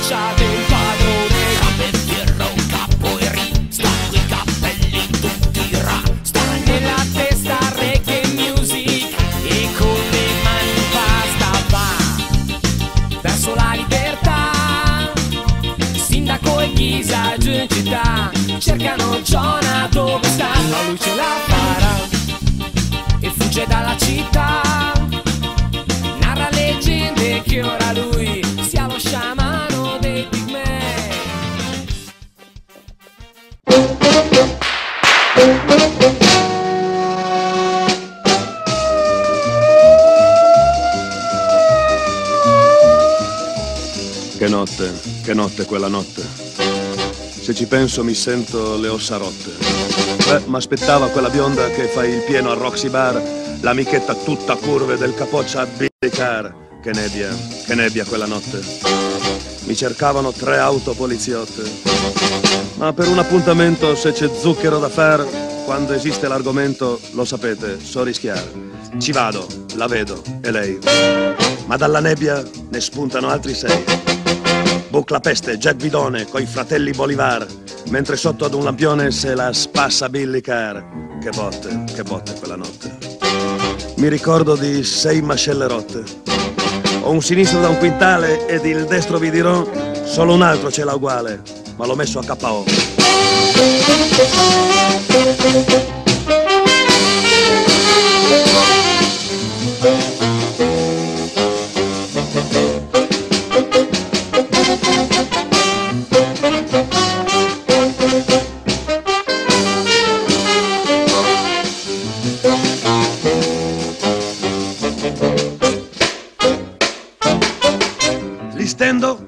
lasciate il padrone. Cape birra, un capo e ri, sta coi cappelli tutti ra, sta nella testa reggae music e con le mani basta va verso la libertà. Sindaco e Ghisa giù in città cercano Giona dove sta, ma lui ce la farà e fugge dalla città. Narra leggende che ora lui sia lo sciamano dei pigmei. Che notte quella notte. Se ci penso mi sento le ossa rotte. M'aspettava quella bionda che fa il pieno al Roxy Bar, l'amichetta tutta curve del capoccia a Billy Carr. Che nebbia quella notte. Mi cercavano 3 auto poliziotte. Ma per un appuntamento, se c'è zucchero da far, quando esiste l'argomento, lo sapete, so rischiare. Ci vado, la vedo, e lei. Ma dalla nebbia ne spuntano altri 6. Bucla Peste, Jack Bidone, coi fratelli Bolivar, mentre sotto ad un lampione se la spassa Billy Carr. Che botte quella notte. Mi ricordo di 6 mascelle rotte. Ho un sinistro da un quintale ed il destro vi dirò, solo un altro ce l'ha uguale, ma l'ho messo a KO.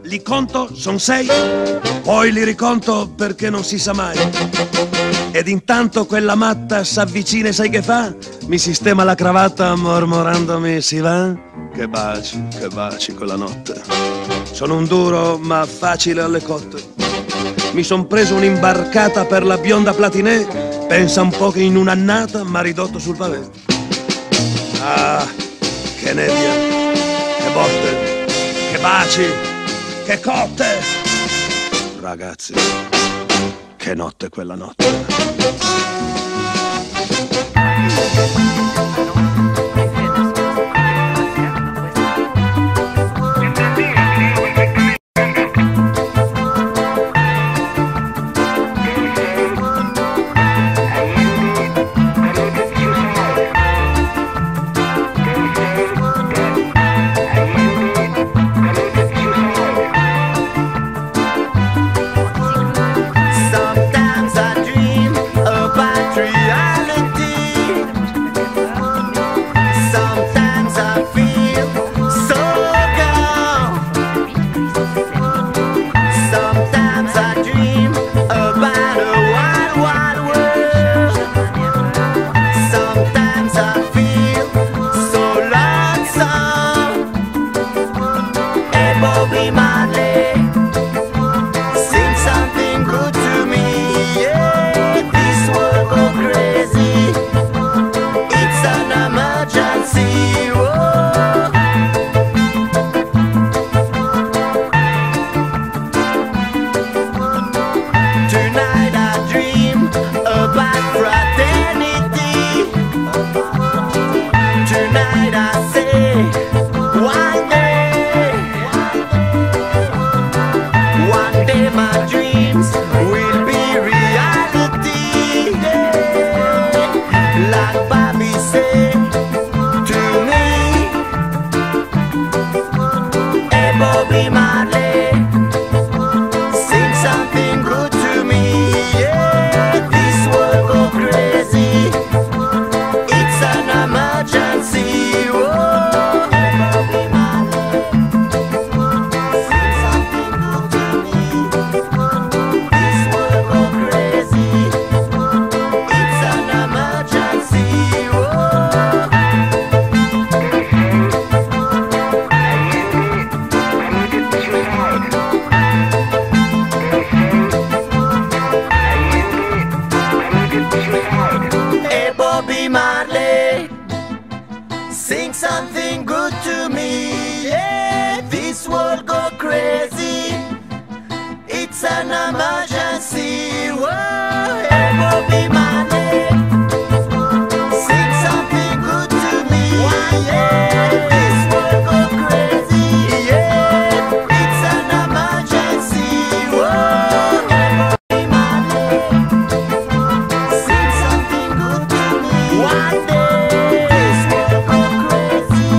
Li conto, son 6, poi li riconto perché non si sa mai. Ed intanto quella matta s'avvicina e sai che fa? Mi sistema la cravatta mormorandomi si va. Che baci quella notte. Sono un duro ma facile alle cotte. Mi son preso un'imbarcata per la bionda Platinè, pensa un po' che in un'annata m'ha ridotto sul pavé. Ah, che nebbia, che botte, che baci, che cotte! Ragazzi, che notte quella notte. an emergency. Whoa, it will be my name. Sing something good to me. Yeah, this will go crazy. Yeah, it's an emergency. Whoa, it will be my name. Sing something good to me. One day this will go crazy.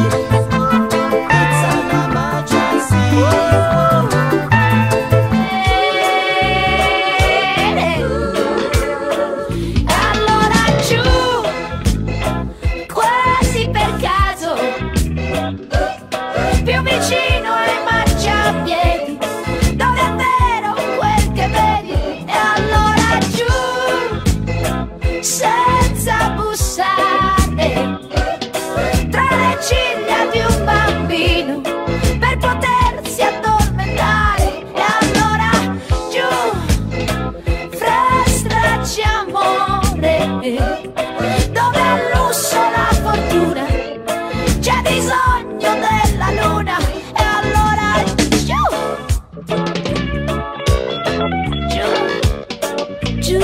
It's an emergency. Allora giù, quasi per caso, più vicino ai marciapiedi, dove è vero quel che vedi. E allora giù, senza bussare, tra le ciglia di un bambino, per potersi addormentare. E allora giù, fra stracci amore, dove al lusso la fortuna c'è bisogno della luna. E allora giù, giù, giù.